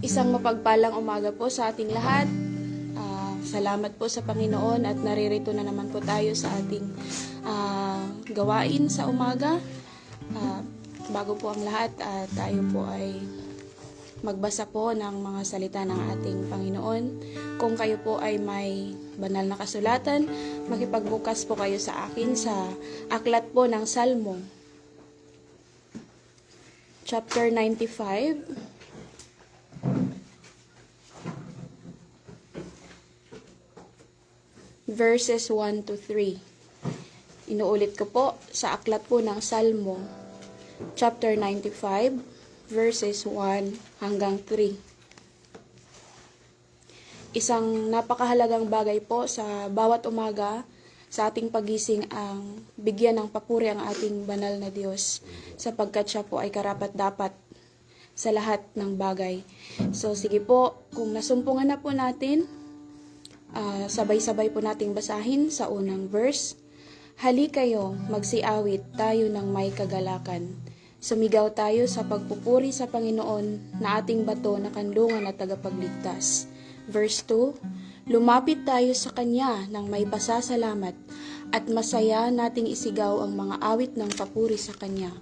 Isang mapagpalang umaga po sa ating lahat. Salamat po sa Panginoon at naririto na naman po tayo sa ating gawain sa umaga. Bago po ang lahat, tayo po ay magbasa po ng mga salita ng ating Panginoon. Kung kayo po ay may banal na kasulatan, makipagbukas po kayo sa akin sa aklat po ng Salmo. Chapter 95. Verses 1 to 3. Inuulit ko po sa aklat po ng Salmo, chapter 95, verses 1 hanggang 3. Isang napakahalagang bagay po sa bawat umaga sa ating pagising ang bigyan ng papuri ang ating banal na Diyos, sapagkat siya po ay karapat-dapat sa lahat ng bagay. So sige po, kung nasumpungan na po natin, sabay-sabay po nating basahin sa unang verse. Hali kayo, magsiawit tayo ng may kagalakan. Sumigaw tayo sa pagpupuri sa Panginoon na ating bato na kanlungan at tagapagligtas. Verse 2, lumapit tayo sa Kanya ng may pasasalamat at masaya nating isigaw ang mga awit ng papuri sa Kanya.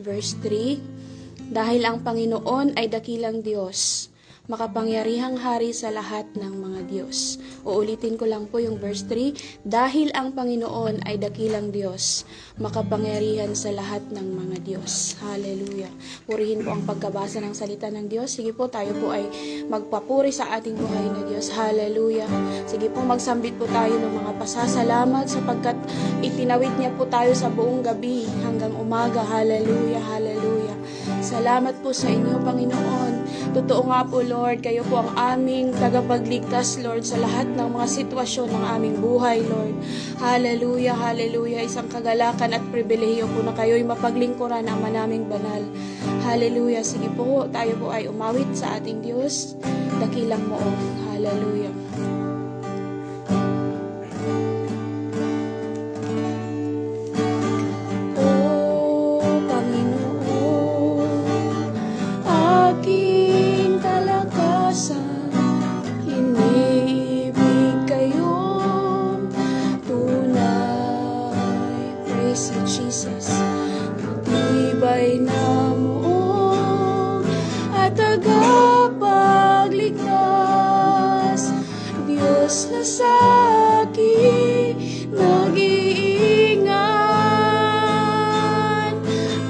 Verse 3, dahil ang Panginoon ay dakilang Diyos, makapangyarihang hari sa lahat ng mga Diyos. Uulitin ko lang po yung verse 3. Dahil ang Panginoon ay dakilang Diyos, makapangyarihan sa lahat ng mga Diyos. Hallelujah. Purihin po ang pagkabasa ng salita ng Diyos. Sige po, tayo po ay magpapuri sa ating buhay na Diyos. Hallelujah. Sige po, magsambit po tayo ng mga pasasalamat sapagkat itinawid niya po tayo sa buong gabi hanggang umaga. Hallelujah. Hallelujah. Salamat po sa inyo, Panginoon. Totoo nga po, Lord, kayo po ang aming tagapagligtas, Lord, sa lahat ng mga sitwasyon ng aming buhay, Lord. Hallelujah, hallelujah. Isang kagalakan at pribilehiyo po na kayo'y mapaglingkuran ang manaming banal. Hallelujah. Sige po, tayo po ay umawit sa ating Diyos. Dakilang mo, hallelujah. Jesus, matibay na muong at tagapagligtas, Diyos na sa akin nag-iingat,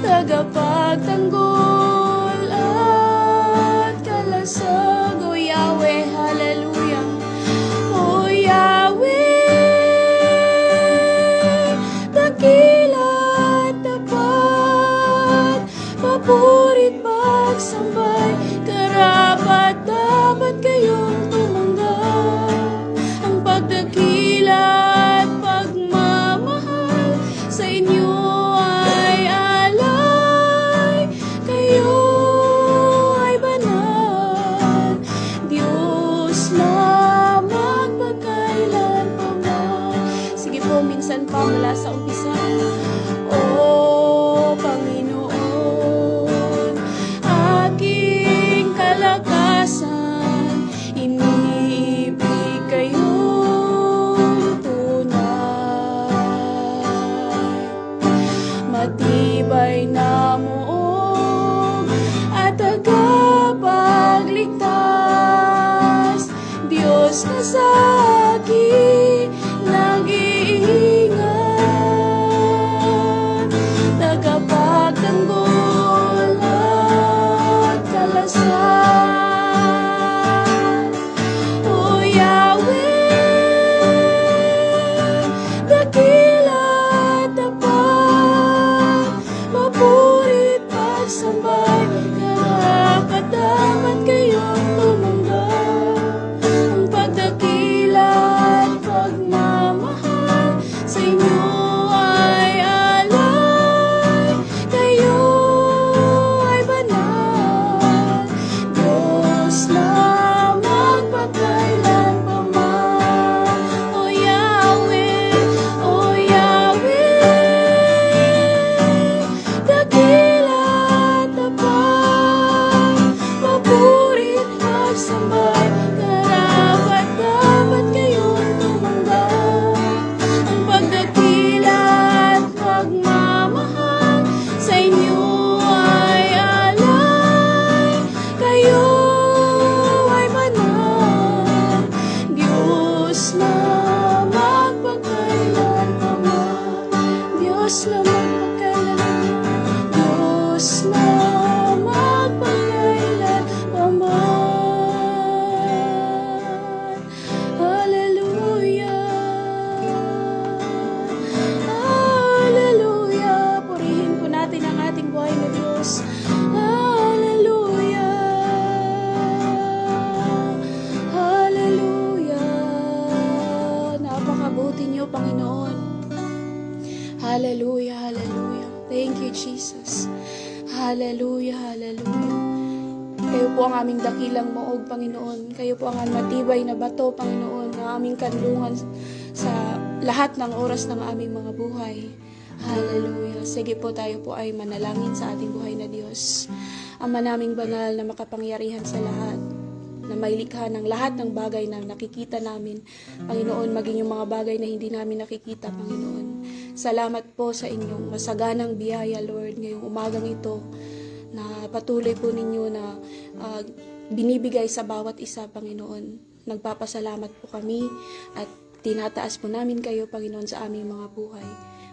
tagapagtanggol at kalasag, O Yahweh, hallelujah, O Yahweh, papurit pagsambay, karapat dapat kayong tumanggap. Ang pagdakila at pagmamahal sa inyo ay alay. Kayo ay banal, Diyos lamang pagkailan pa man. Sige po, minsan pa mula sa umpisa. O Panginoon, aking kalakasan, po ang aming dakilang moog, Panginoon. Kayo po ang matibay na bato, Panginoon, na aming kanlungan sa lahat ng oras ng aming mga buhay. Hallelujah. Sige po, tayo po ay manalangin sa ating buhay na Diyos. Ama naming banal na makapangyarihan sa lahat, na may likha ng lahat ng bagay na nakikita namin, Panginoon, maging yung mga bagay na hindi namin nakikita, Panginoon. Salamat po sa inyong masaganang biyaya, Lord, ngayong umagang ito, na patuloy po ninyo na binibigay sa bawat isa, Panginoon. Nagpapasalamat po kami at tinataas po namin kayo, Panginoon, sa aming mga buhay.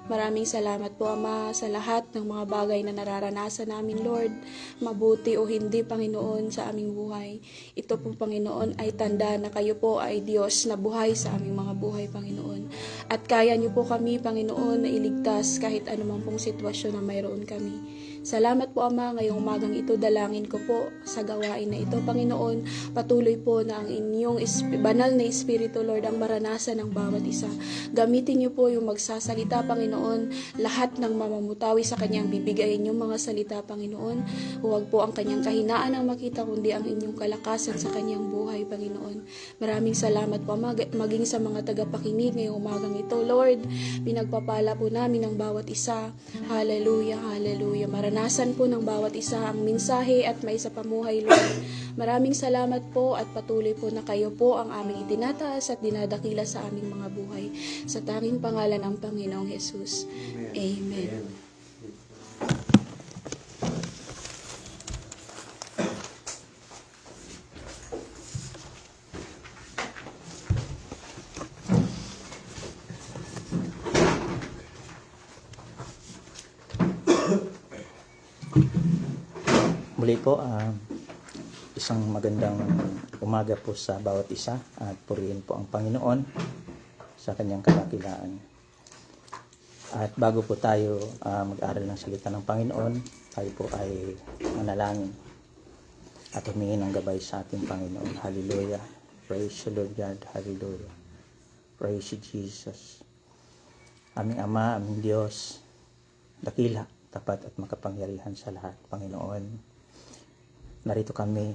Maraming salamat po, Ama, sa lahat ng mga bagay na nararanasan namin, Lord. Mabuti o hindi, Panginoon, sa aming buhay. Ito po, Panginoon, ay tanda na kayo po ay Diyos na buhay sa aming mga buhay, Panginoon. At kaya niyo po kami, Panginoon, na iligtas kahit anumang pong sitwasyon na mayroon kami. Salamat po, Ama, ngayong umagang ito, dalangin ko po sa gawain na ito, Panginoon. Patuloy po na ang inyong banal na Espiritu, Lord, ang maranasan ng bawat isa. Gamitin niyo po yung magsasalita, Panginoon. Lahat ng mamamutawi sa kanyang bibigayin yung mga salita, Panginoon. Huwag po ang kanyang kahinaan ang makita, kundi ang inyong kalakasan sa kanyang buhay, Panginoon. Maraming salamat po, Ama, maging sa mga tagapakinig ngayong umagang ito, Lord. Pinagpapala po namin ang bawat isa. Hallelujah, hallelujah. Maranasan po ng bawat isa ang mensahe at may sa pamuhay, Lord. Maraming salamat po at patuloy po na kayo po ang aming itinataas at dinadakila sa aming mga buhay. Sa tanging pangalan ng Panginoong Jesus. Amen. Muli po, isang magandang umaga po sa bawat isa at purihin po ang Panginoon sa kanyang kadakilaan. At bago po tayo mag-aral ng salita ng Panginoon, tayo po ay manalangin at humingi ng gabay sa ating Panginoon. Hallelujah. Praise the Lord God. Hallelujah. Praise you, Jesus. Aming Ama, aming Diyos, dakila, tapat at makapangyarihan sa lahat, Panginoon. Narito kami,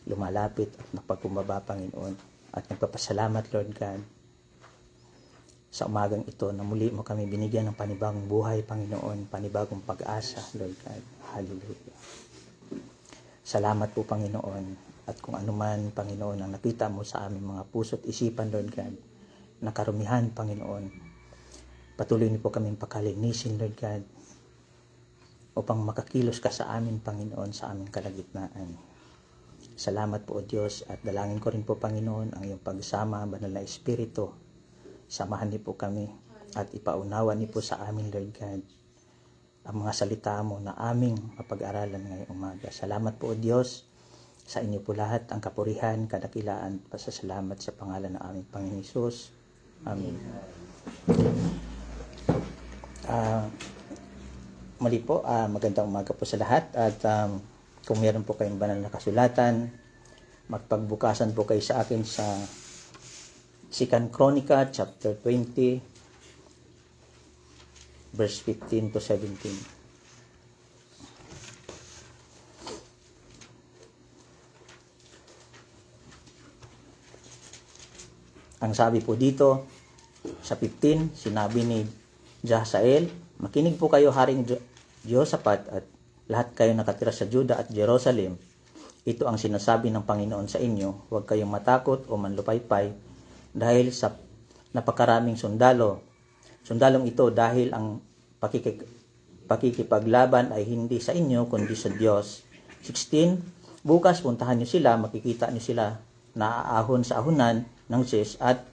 lumalapit at napagkumbaba, Panginoon. At nagpapasalamat, Lord God, sa umagang ito na muli mo kami binigyan ng panibagong buhay, Panginoon, panibagong pag-asa, Lord God. Hallelujah. Salamat po, Panginoon. At kung anuman, Panginoon, ang nakita mo sa aming mga puso't isipan, Lord God, na karumihan, Panginoon, patuloy niyo po kaming pakalinisin, Lord God, upang makakilos ka sa amin, Panginoon, sa aming kalagitnaan. Salamat po, O Diyos, at dalangin ko rin po, Panginoon, ang iyong pagsama, banal na Espiritu. Samahan niyo po kami at ipaunawa niyo po sa amin, Lord God, ang mga salita mo na aming mapag-aralan ngayong umaga. Salamat po, O Diyos, sa inyo po lahat ang kapurihan, kadakilaan, pasasalamat sa pangalan ng aming Panginoon Hesus. Amen. Muli po, magandang umaga po sa lahat at kung meron po kayong banal na kasulatan, magpagbukasan po kayo sa akin sa 2 Chronica chapter 20 verse 15 to 17. Ang sabi po dito sa 15, sinabi ni Jahaziel, makinig po kayo, Haring Jehoshaphat at lahat kayo nakatira sa Juda at Jerusalem. Ito ang sinasabi ng Panginoon sa inyo, huwag kayong matakot o manlupaypay dahil sa napakaraming sundalo. Sundalong ito dahil ang pakikipaglaban ay hindi sa inyo kundi sa Diyos. 16, bukas puntahan niyo sila, makikita niyo sila naaahon sa ahunan ng Sis at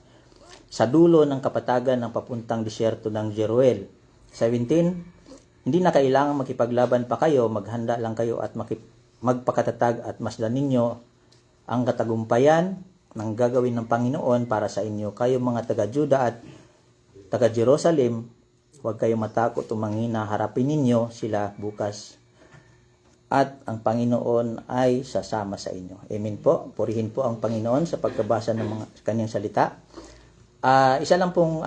sa dulo ng kapatagan ng papuntang disyerto ng Jeruel. 17, hindi na kailangang makipaglaban pa kayo, maghanda lang kayo at magpakatatag at masdan ninyo ang katagumpayan ng gagawin ng Panginoon para sa inyo. Kayo mga taga-Juda at taga-Jerusalem, huwag kayong matakot o manghina, harapin ninyo sila bukas at ang Panginoon ay sasama sa inyo. Amen po. Purihin po ang Panginoon sa pagkabasa ng mga kanyang salita. Isa lang pong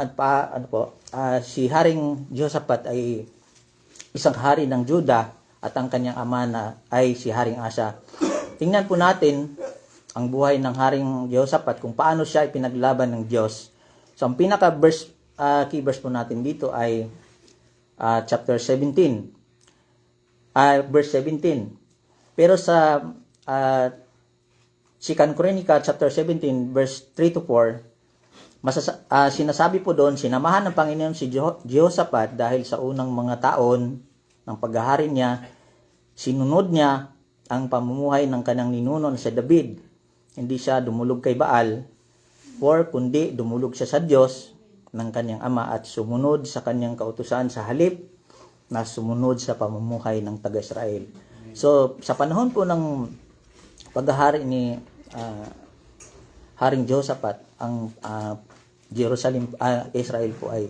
si Haring Jehoshaphat ay isang hari ng Juda at ang kanyang ama na ay si Haring Asa tingnan po natin ang buhay ng Haring Jehoshaphat kung paano siya ipinaglaban ng Diyos. So, ang pinaka-verse, key verse po natin dito ay chapter 17. Verse 17. Pero sa 2 Chronica chapter 17 verse 3 to 4, sinasabi po doon, sinamahan ng Panginoon si Jehoshaphat dahil sa unang mga taon ng paghahari niya, sinunod niya ang pamumuhay ng kanang ninuno na si David. Hindi siya dumulog kay Baal, kundi dumulog siya sa Diyos ng kanyang ama at sumunod sa kanyang kautusan sa halip na sumunod sa pamumuhay ng taga-Israel. So, sa panahon po ng paghahari ni Haring Jehoshaphat, ang Israel po ay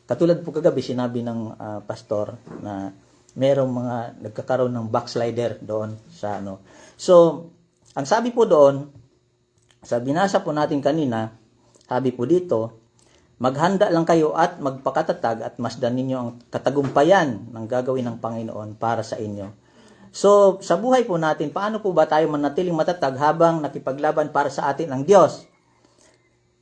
katulad po kagabi sinabi ng pastor na merong mga nagkakaroon ng backslider doon sa ano. So, ang sabi po doon, sa binasa po natin kanina, sabi po dito, maghanda lang kayo at magpakatatag at masdan ninyo ang katagumpayan ng gagawin ng Panginoon para sa inyo. So, sa buhay po natin, paano po ba tayo manatiling matatag habang nakipaglaban para sa atin ang Diyos?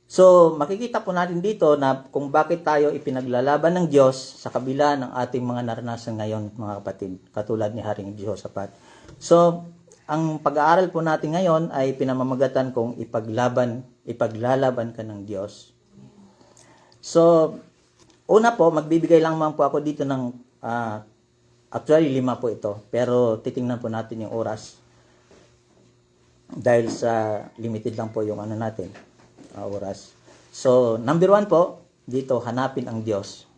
So, makikita po natin dito na kung bakit tayo ipinaglalaban ng Diyos sa kabila ng ating mga naranasan ngayon, mga kapatid, katulad ni Haring Jehoshaphat. So, ang pag-aaral po natin ngayon ay pinamamagatan kung ipaglalaban ka ng Diyos. So, una po, magbibigay lang po ako dito ng, actually 5 po ito, pero titingnan po natin yung oras. Dahil sa limited lang po yung natin, oras. So, number 1 po, dito, hanapin ang Diyos.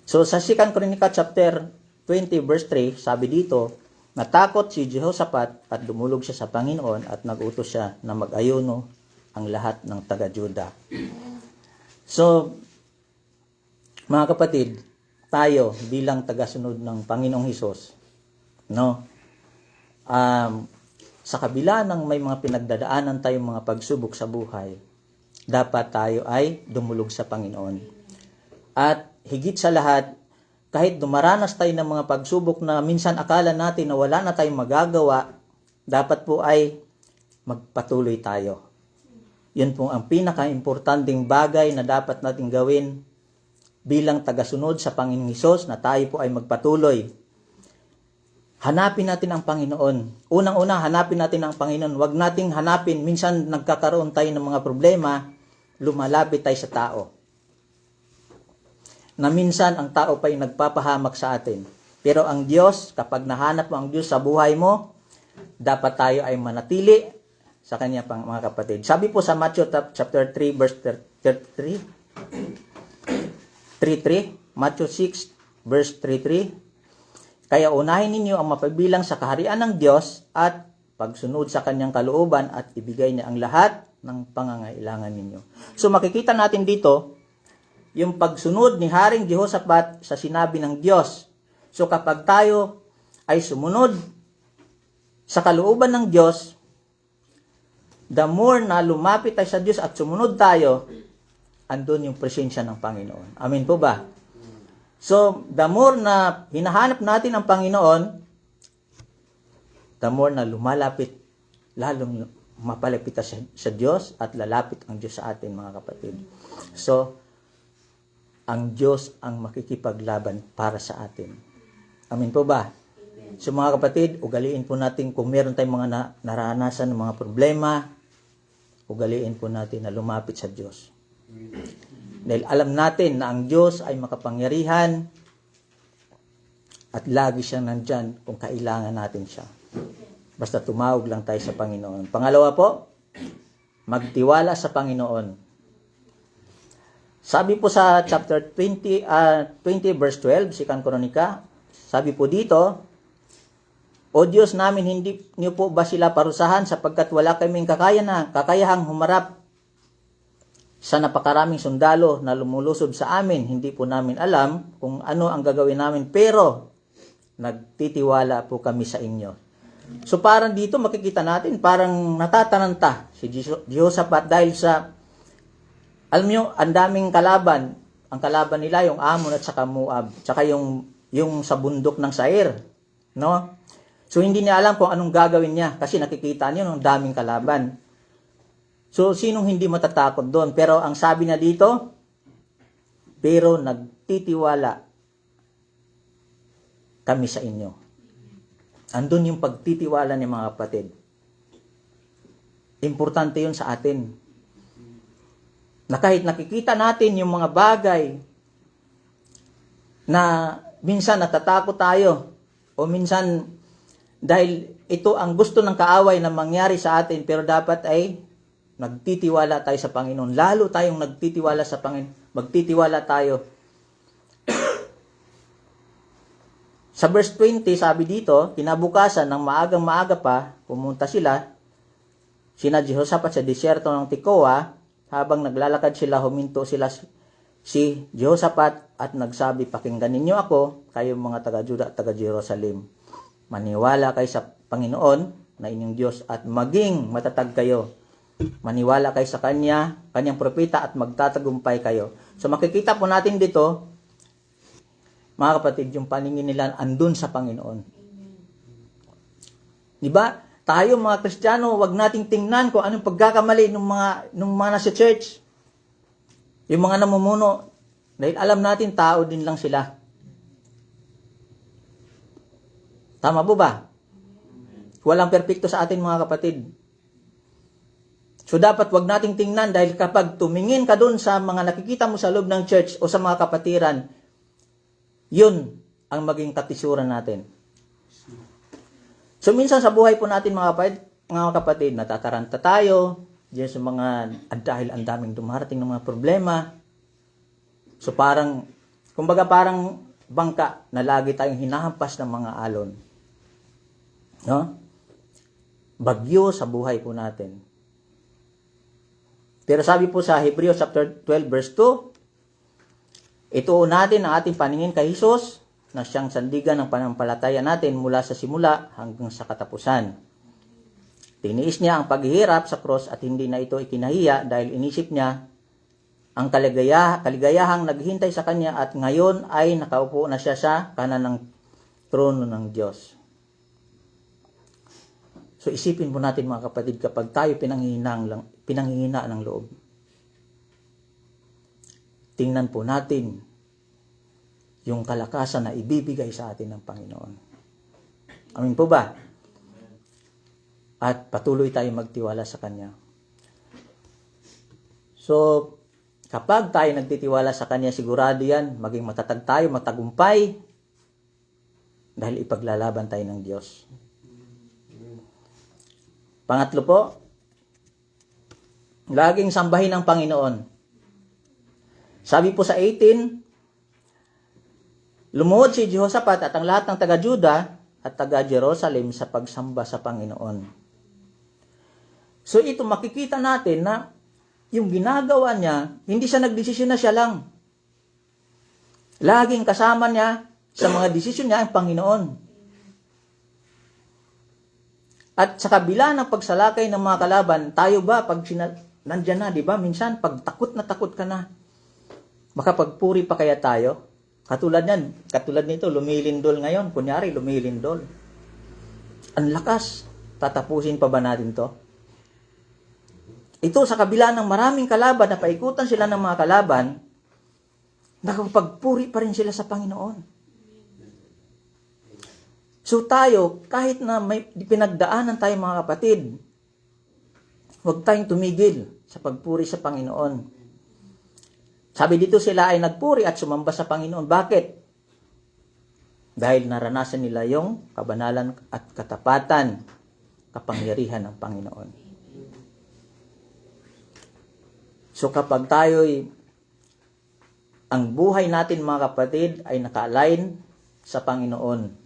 So, sa 2 Chronica chapter 20 verse 3, sabi dito, natakot si Jehoshaphat at dumulog siya sa Panginoon at nagutos siya na mag-ayuno ang lahat ng taga-Juda. So, mga kapatid, tayo bilang tagasunod ng Panginoong Hesus, no? Sa kabila ng may mga pinagdadaanan tayong mga pagsubok sa buhay, dapat tayo ay dumulog sa Panginoon. At higit sa lahat, kahit dumaranas tayo ng mga pagsubok na minsan akala natin na wala na tayong magagawa, dapat po ay magpatuloy tayo. Yun po ang pinaka-importanting bagay na dapat natin gawin bilang tagasunod sa Panginoong Hesus, na tayo po ay magpatuloy. Hanapin natin ang Panginoon. Unang-una, hanapin natin ang Panginoon. Huwag nating hanapin. Minsan nagkakaroon tayo ng mga problema, lumalapit tayo sa tao. Na minsan ang tao pa yung nagpapahamak sa atin. Pero ang Diyos, kapag nahanap mo ang Diyos sa buhay mo, dapat tayo ay manatili sa Kanya, mga kapatid. Sabi po sa Matthew chapter 3 verse 33, 3:3, Matthew 6 verse 3:3, kaya unahin ninyo ang mapabilang sa kaharian ng Diyos at pagsunod sa Kanyang kalooban at ibigay niya ang lahat ng pangangailangan ninyo. So makikita natin dito yung pagsunod ni Haring Jehoshaphat sa sinabi ng Diyos. So kapag tayo ay sumunod sa kalooban ng Diyos, the more na lumapit tayo sa Diyos at sumunod tayo, andun yung presensya ng Panginoon. Amen po ba? So, the more na hinahanap natin ang Panginoon, the more na lumalapit, lalong mapalapit sa Diyos at lalapit ang Diyos sa atin, mga kapatid. So, ang Diyos ang makikipaglaban para sa atin. Amen po ba? So mga kapatid, ugaliin po natin kung meron tayong mga naranasan ng mga problema, ugaliin po natin na lumapit sa Diyos. Dahil alam natin na ang Diyos ay makapangyarihan at lagi siyang nandyan kung kailangan natin siya. Basta tumawag lang tayo sa Panginoon. Pangalawa po, magtiwala sa Panginoon. Sabi po sa chapter 20 verse 12, 2 Chronica, sabi po dito, O Diyos namin, hindi niyo po ba sila parusahan sapagkat wala kaming kakayahang humarap sa napakaraming sundalo na lumulusob sa amin. Hindi po namin alam kung ano ang gagawin namin, pero nagtitiwala po kami sa inyo. So parang dito makikita natin, parang natatananta si Jehoshaphat dahil sa, alam nyo, ang daming kalaban. Ang kalaban nila, yung Ammon at saka Moab. Tsaka yung sa bundok ng Sair. No? So, hindi niya alam kung anong gagawin niya kasi nakikita niyo ng daming kalaban. So, sinong hindi matatakot doon? Pero ang sabi niya dito, pero nagtitiwala kami sa inyo. Andun yung pagtitiwala ni mga kapatid. Importante yun sa atin. Na kahit nakikita natin yung mga bagay na minsan natatakot tayo o minsan dahil ito ang gusto ng kaaway na mangyari sa atin, pero dapat ay nagtitiwala tayo sa Panginoon. Lalo tayong nagtitiwala sa Panginoon. Magtitiwala tayo. Sa verse 20, sabi dito, kinabukasan ng maagang-maaga pa, pumunta sina Jehoshaphat sa disyerto ng Tekoa. Habang naglalakad sila, huminto sila si Jehoshaphat at nagsabi, pakinggan ninyo ako, kayong mga taga-Juda at taga-Jerusalem. Maniwala kayo sa Panginoon na inyong Diyos at maging matatag kayo. Maniwala kayo sa kanyang propeta at magtatagumpay kayo. So makikita po natin dito, mga kapatid, yung paningin nila andun sa Panginoon. Diba? Tayo mga Kristiyano, wag nating tingnan kung anong pagkakamali ng mga nasa church. Yung mga namumuno, dahil alam natin tao din lang sila. Tama po ba? Walang perpekto sa atin mga kapatid. So dapat wag nating tingnan dahil kapag tumingin ka dun sa mga nakikita mo sa loob ng church o sa mga kapatiran, yun ang maging katisuran natin. So minsan sa buhay po natin mga kapatid, natataranta tayo diyan sa mga dahil ang daming dumarating ng mga problema. So kumbaga parang bangka na lagi tayong hinahampas ng mga alon. No? Bagyo sa buhay po natin. Pero sabi po sa Hebrews chapter 12 verse 2, ituon natin ang ating paningin kay Jesus na siyang sandigan ng panampalataya natin mula sa simula hanggang sa katapusan. Tiniis niya ang paghihirap sa cross at hindi na ito ikinahiya dahil inisip niya ang kaligayahang naghihintay sa kanya at ngayon ay nakaupo na siya sa kanan ng trono ng Diyos. So isipin po natin mga kapatid kapag tayo pinanghihina ng loob. Tingnan po natin yung kalakasan na ibibigay sa atin ng Panginoon. Amin po ba? At patuloy tayong magtiwala sa Kanya. So, kapag tayo nagtitiwala sa Kanya, sigurado yan, maging matatag tayo, matagumpay, dahil ipaglalaban tayo ng Diyos. Pangatlo po, laging sambahin ang Panginoon. Sabi po sa 18, lumuhod si Jehoshaphat at ang lahat ng taga-Juda at taga-Jerusalem sa pagsamba sa Panginoon. So ito makikita natin na yung ginagawa niya, hindi siya nagdesisyon na siya lang. Laging kasama niya sa mga desisyon niya ang Panginoon. At sa kabila ng pagsalakay ng mga kalaban, tayo ba pag nandyan na, di ba? Minsan pag takot ka na. Makapagpuri pa kaya tayo? Katulad nito, lumilindol ngayon. Kunyari, lumilindol. Ang lakas. Tatapusin pa ba natin to? Ito, sa kabila ng maraming kalaban, na paikutan sila ng mga kalaban, nakapagpuri pa rin sila sa Panginoon. So tayo, kahit na may pinagdaanan tayo mga kapatid, huwag tayong tumigil sa pagpuri sa Panginoon. Sabi dito sila ay nagpuri at sumamba sa Panginoon. Bakit? Dahil naranasan nila yung kabanalan at katapatan, kapangyarihan ng Panginoon. So kapag tayo'y, ang buhay natin mga kapatid ay naka-align sa Panginoon,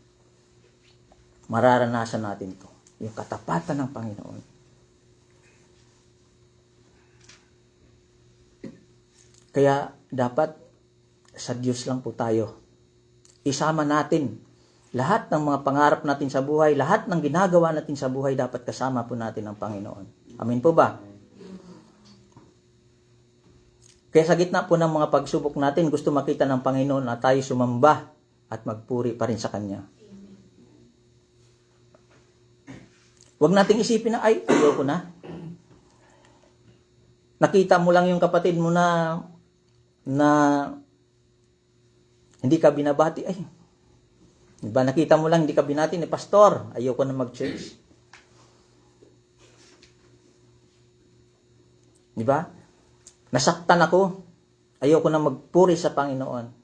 mararanasan natin to, yung katapatan ng Panginoon. Kaya dapat sa Diyos lang po tayo. Isama natin lahat ng mga pangarap natin sa buhay, lahat ng ginagawa natin sa buhay, dapat kasama po natin ang Panginoon. Amin po ba? Kaya sa gitna po ng mga pagsubok natin, gusto makita ng Panginoon na tayo sumamba at magpuri pa rin sa Kanya. Huwag nating isipin na, ay, ayoko na. Nakita mo lang yung kapatid mo na hindi ka binabati. Ay, diba, nakita mo lang hindi ka binati ni pastor. Ayoko na mag-church. Diba? Nasaktan ako. Ayoko na magpuri sa Panginoon.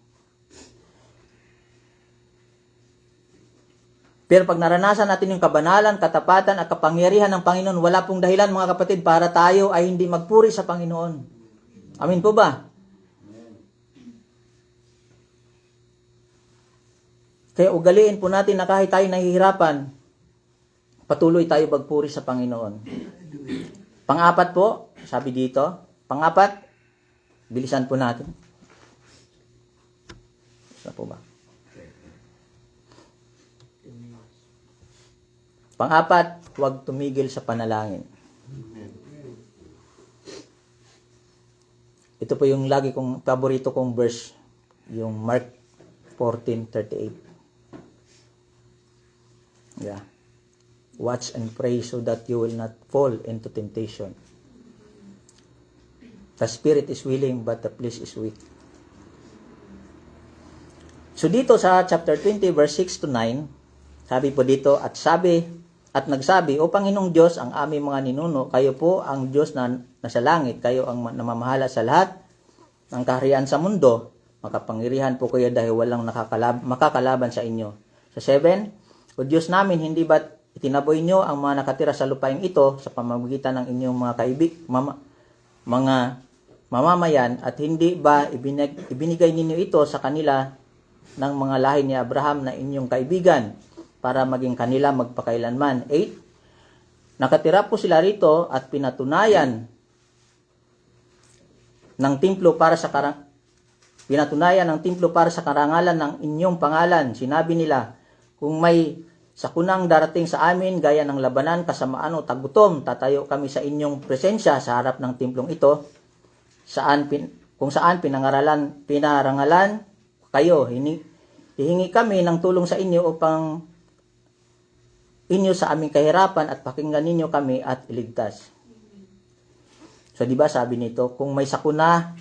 Pero pag naranasan natin yung kabanalan, katapatan at kapangyarihan ng Panginoon, wala pong dahilan mga kapatid para tayo ay hindi magpuri sa Panginoon. Amin po ba? Kaya ugaliin po natin na kahit tayo nahihirapan, patuloy tayo magpuri sa Panginoon. Pang-apat po, sabi dito, pang-apat, bilisan po natin. Saan po ba? Pang-apat, huwag tumigil sa panalangin. Ito po yung lagi kong paborito kong verse, yung Mark 14:38. Yeah. Watch and pray so that you will not fall into temptation. The spirit is willing but the flesh is weak. So dito sa chapter 20 verse 6 to 9, sabi po dito, at nagsabi, O Panginoong Diyos, ang aming mga ninuno, kayo po ang Diyos na nasa langit, kayo ang namamahala sa lahat ng kaharian sa mundo, makapangyarihan po kayo dahil walang makakalaban sa inyo. Sa 7, O Diyos namin, hindi ba't itinaboy nyo ang mga nakatira sa lupaing ito sa pamamagitan ng inyong mga mga mamamayan at hindi ba ibinigay ninyo ito sa kanila ng mga lahi ni Abraham na inyong kaibigan para maging kanila magpakailanman? 8. Nakatira po sila rito at pinatunayan ng templo para sa karangalan ng inyong pangalan. Sinabi nila, kung may sakunang darating sa amin gaya ng labanan, kasamaan o tagutom, tatayo kami sa inyong presensya sa harap ng templong ito, kung saan pinarangalan kayo. Hihingi kami ng tulong sa inyo upang inyo sa aming kahirapan at pakinggan ninyo kami at iligtas. So, di ba sabi nito, kung may sakuna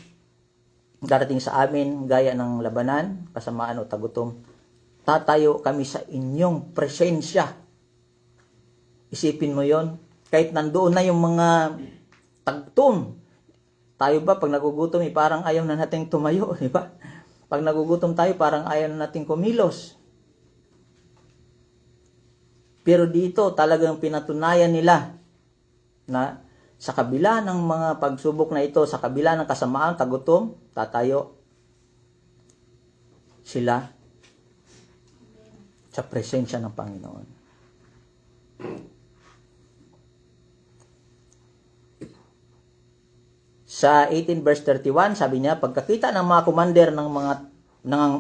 darating sa amin gaya ng labanan, kasamaan o tagutom, tatayo kami sa inyong presensya. Isipin mo yon, kahit nandoon na yung mga tagtum. Tayo ba, pag nagugutom, parang ayaw na nating tumayo, di ba? Pag nagugutom tayo, parang ayaw na nating kumilos. Pero dito, talagang pinatunayan nila na sa kabila ng mga pagsubok na ito, sa kabila ng kasamaan, tagutom, tatayo sila sa presensya ng Panginoon. Sa 18 verse 31, sabi niya, pagkakita ng mga commander ng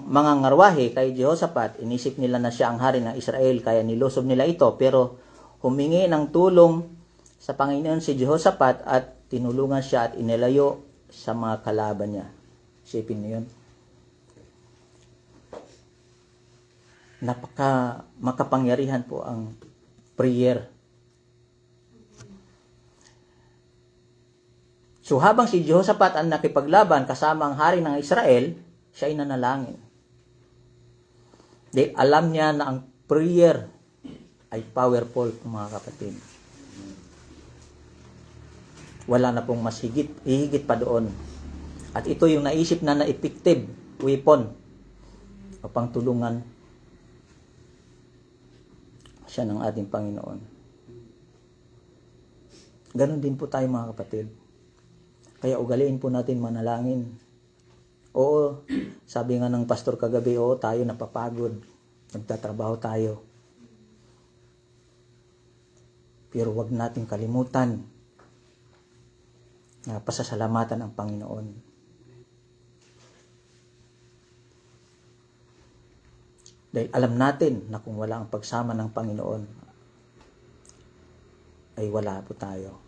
mga ngarwahe kay Jehoshaphat, inisip nila na siya ang hari ng Israel, kaya nilusob nila ito. Pero humingi ng tulong sa Panginoon si Jehoshaphat at tinulungan siya at inilayo sa mga kalaban niya. Isipin niyo yun. Makapangyarihan po ang prayer. So habang si Jehoshaphat ang nakipaglaban kasama ang hari ng Israel, siya ay nanalangin. Dahil alam niya na ang prayer ay powerful, mga kapatid. Wala na pong mas higit pa doon. At ito yung naisip na effective weapon upang tulungan siya ng ating Panginoon. Ganon din po tayo, mga kapatid. Kaya ugaliin po natin manalangin. Oo, sabi nga ng pastor kagabi, oo, tayo napapagod. Nagtatrabaho tayo. Pero wag natin kalimutan na pasasalamatan ang Panginoon. Dahil alam natin na kung wala ang pagsama ng Panginoon, ay wala po tayo.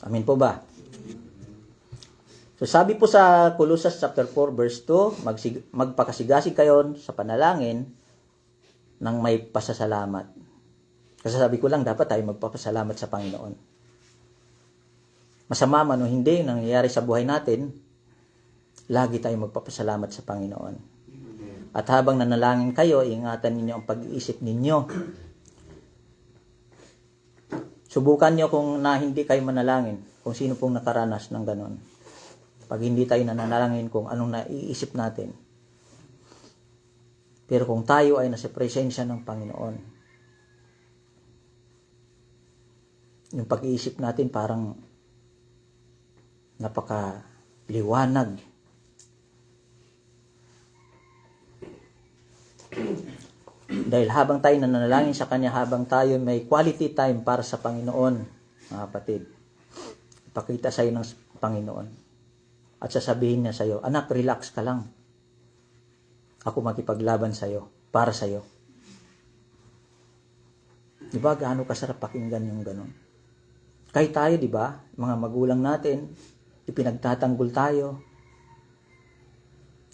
Amin po ba? So sabi po sa Colossus chapter 4 verse 2, magpakasigasig kayo sa panalangin ng may pasasalamat. Kasi sabi ko lang, dapat tayo magpapasalamat sa Panginoon. Masama man o hindi yung nangyayari sa buhay natin, lagi tayo magpapasalamat sa Panginoon. At habang nanalangin kayo, ingatan ninyo ang pag-iisip ninyo. Subukan nyo kung hindi kayo manalangin, kung sino pong nakaranas ng ganon. Pag hindi tayo nanalangin kung anong naiisip natin. Pero kung tayo ay nasa presensya ng Panginoon, yung pag-iisip natin parang napakaliwanag. Dahil habang tayo nananalangin sa Kanya, habang tayo may quality time para sa Panginoon, mga kapatid, ipakita sa'yo ng Panginoon. At sasabihin niya sa'yo, anak, relax ka lang. Ako makipaglaban sa'yo, para sa'yo. Di ba, gaano kasarap pakinggan yung ganon? Kahit tayo, di ba, mga magulang natin, ipinagtatanggol tayo.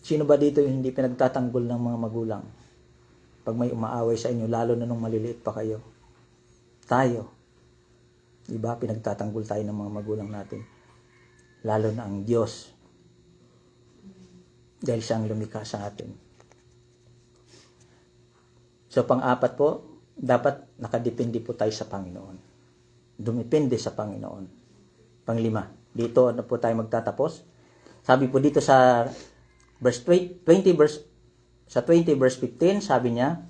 Sino ba dito yung hindi pinagtatanggol ng mga magulang? Pag may umaaway sa inyo, lalo na nung maliliit pa kayo. Tayo. Di ba, pinagtatanggol tayo ng mga magulang natin. Lalo na ang Diyos. Dahil siyang lumikha sa atin. So, pang-apat po, dapat nakadepende po tayo sa Panginoon. Dumipende sa Panginoon. Pang-lima, dito na po tayo magtatapos. Sabi po dito sa verse 20 verse 15, sabi niya,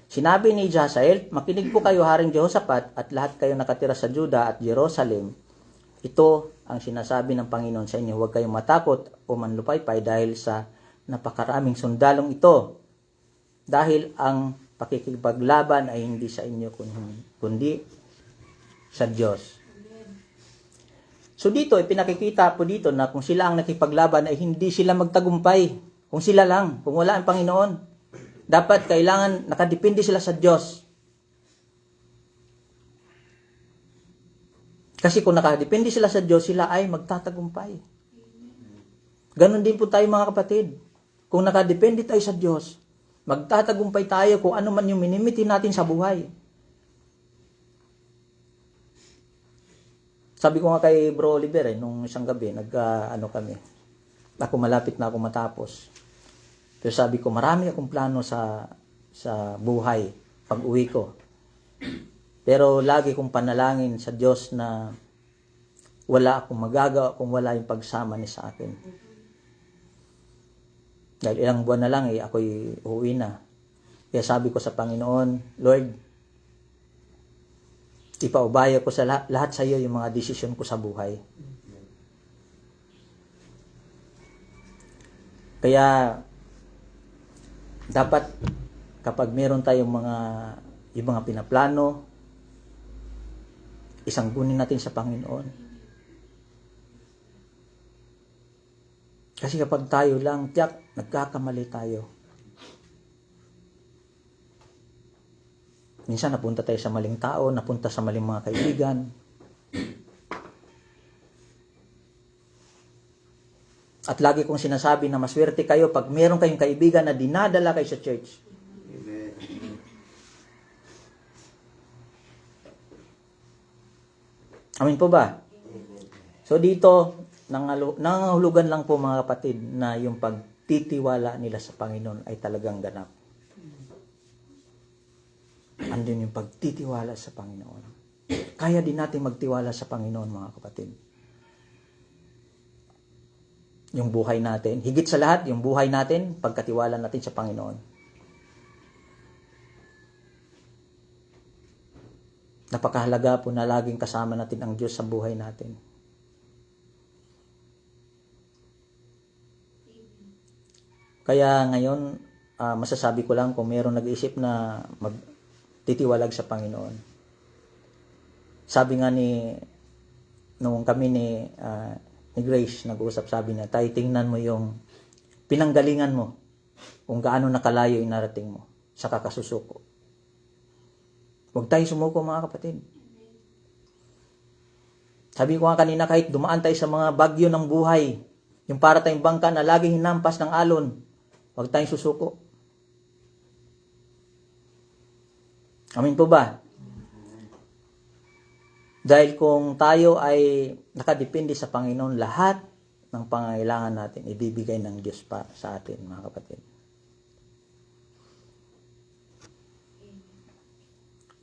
sinabi ni Hazael, makinig po kayo, Haring Jehoshaphat, at lahat kayo nakatira sa Juda at Jerusalem. Ito ang sinasabi ng Panginoon sa inyo, huwag kayong matakot o manlupaypay dahil sa napakaraming sundalong ito. Dahil ang pakikipaglaban ay hindi sa inyo kundi sa Diyos. So dito, pinakikita po dito na kung sila ang nakipaglaban ay hindi sila magtagumpay. Kung sila lang, kung wala ang Panginoon. Dapat kailangan nakadepende sila sa Diyos. Kasi kung nakadepende sila sa Diyos, sila ay magtatagumpay. Ganon din po tayo mga kapatid. Kung nakadepende tayo sa Diyos, magtatagumpay tayo kung ano man yung minimiti natin sa buhay. Sabi ko nga kay Bro Oliver, nung isang gabi, kami. Ako malapit na ako matapos. Pero sabi ko, marami akong plano sa buhay pag uwi ko. Pero lagi kong panalangin sa Diyos na wala akong magagawa kung wala yung pagsama niya sa akin. Dahil ilang buwan na lang ako'y uuwi na. Kaya sabi ko sa Panginoon, Lord, ipaubaya ko sa lahat sa iyo yung mga desisyon ko sa buhay. Kaya dapat kapag meron tayong yung mga pinaplano, isanggunin natin sa Panginoon. Kasi kapag tayo lang, nagkakamali tayo. Minsan napunta tayo sa maling tao, napunta sa maling mga kaibigan. At lagi kong sinasabi na maswerte kayo pag meron kayong kaibigan na dinadala kayo sa church. Amen. Amin po ba? So dito, nangangahulugan lang po mga kapatid na yung pagtitiwala nila sa Panginoon ay talagang ganap. Andun yung pagtitiwala sa Panginoon. Kaya din natin magtiwala sa Panginoon mga kapatid. Yung buhay natin, higit sa lahat, yung buhay natin, pagkatiwala natin sa Panginoon. Napakahalaga po na laging kasama natin ang Diyos sa buhay natin. Kaya ngayon, masasabi ko lang kung mayroong nag-iisip na magtitiwalag sa Panginoon. Sabi nga nung kami ni Grace nag-uusap, sabi niya, tayo tingnan mo yung pinanggalingan mo, kung gaano nakalayo yung narating mo sa kakasusuko. Huwag tayo sumuko mga kapatid. Sabi ko nga kanina, kahit dumaan tayo sa mga bagyo ng buhay, yung para tayong bangka na laging hinampas ng alon, huwag tayong susuko. Amin po ba? Dahil kung tayo ay nakadepende sa Panginoon, lahat ng pangangailangan natin ibibigay ng Diyos pa sa atin, mga kapatid.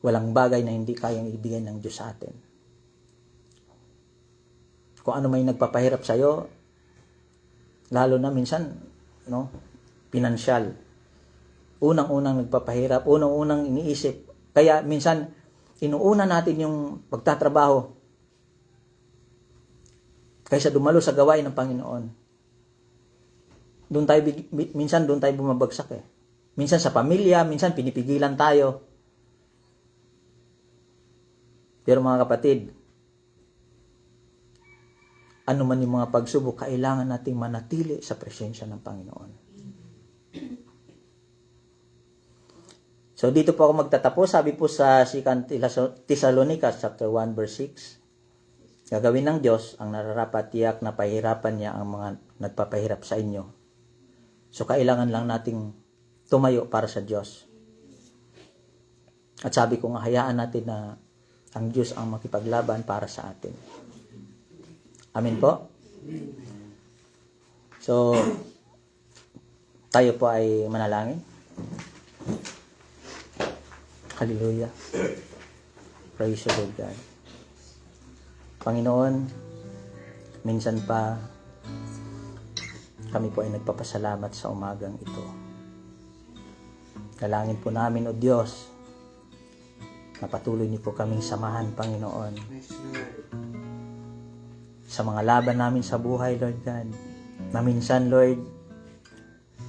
Walang bagay na hindi kayang ibigay ng Diyos sa atin. Kung ano may nagpapahirap sa iyo, lalo na minsan, no, pinansyal. Unang-unang nagpapahirap, unang-unang iniisip. Kaya minsan, inuuna natin yung pagtatrabaho kaysa dumalo sa gawain ng Panginoon. Minsan doon tayo bumabagsak eh. Minsan sa pamilya, minsan pinipigilan tayo. Pero mga kapatid, ano man yung mga pagsubok, kailangan nating manatili sa presensya ng Panginoon. So dito po ako magtatapos. Sabi po sa 2 Thessalonians chapter 1 verse 6, gagawin ng Diyos ang nararapat tiyak na pahirapan niya ang mga nagpapahirap sa inyo. So kailangan lang nating tumayo para sa Diyos. At sabi ko nga, hayaan natin na ang Diyos ang makipaglaban para sa atin. Amen po? So, tayo po ay manalangin. Hallelujah. Praise the Lord God. Panginoon, minsan pa kami po ay nagpapasalamat sa umagang ito. Dalangin po namin, O Diyos, na patuloy niyo po kaming samahan, Panginoon, sa mga laban namin sa buhay, Lord God, na minsan, Lord,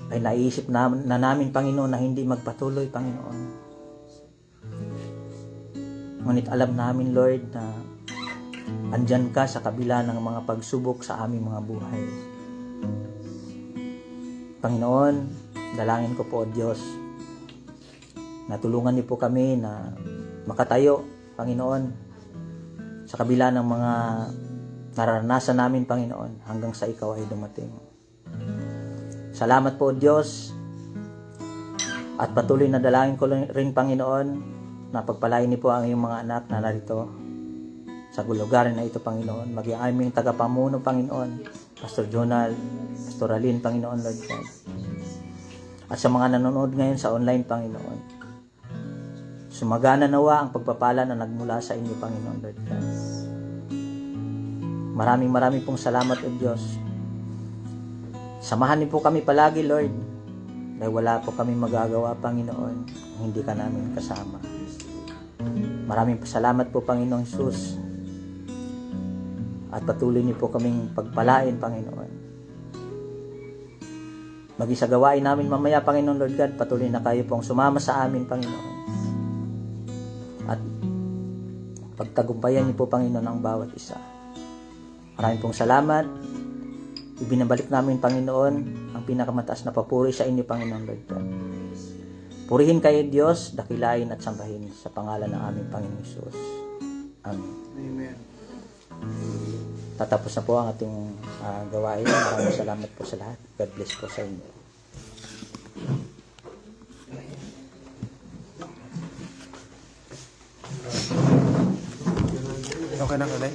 ay naisip na namin, Panginoon, na hindi magpatuloy, Panginoon. Ngunit alam namin, Lord, na andyan ka sa kabila ng mga pagsubok sa aming mga buhay. Panginoon, dalangin ko po, O Diyos, na tulungan niyo po kami na makatayo, Panginoon, sa kabila ng mga nararanasan namin, Panginoon, hanggang sa ikaw ay dumating. Salamat po, Diyos, at patuloy na dalangin ko rin, Panginoon, na pagpalain niyo po ang iyong mga anak na narito sa lugar na ito, Panginoon. Maging aming tagapamuno, Panginoon, Pastor Jonal, Pastor Alin, Panginoon, Lord God. At sa mga nanonood ngayon sa online, Panginoon, sumagana nawa ang pagpapala na nagmula sa inyo, Panginoon, Lord God. Maraming pong salamat, O Diyos. Samahan niyo po kami palagi, Lord, dahil wala po kami magagawa, Panginoon, kung hindi ka namin kasama. Maraming salamat po, Panginoong Jesus. At patuloy niyo po kaming pagpalain, Panginoon. Maging sa gawain namin mamaya, Panginoon, Lord God, patuloy na kayo pong sumama sa amin, Panginoon. At pagtagumpayan niyo po, Panginoon, ang bawat isa. Maraming pong salamat. Ibinabalik namin, Panginoon, ang pinakamataas na papuri sa inyo, Panginoon, Lord God. Purihin kayo, Diyos, dakilain at sambahin sa pangalan ng aming Panginoon Jesus. Amen. Amen. Tatapos na po ang ating gawain. Maraming salamat po sa lahat. God bless po sa inyo. Okay na, Kalay?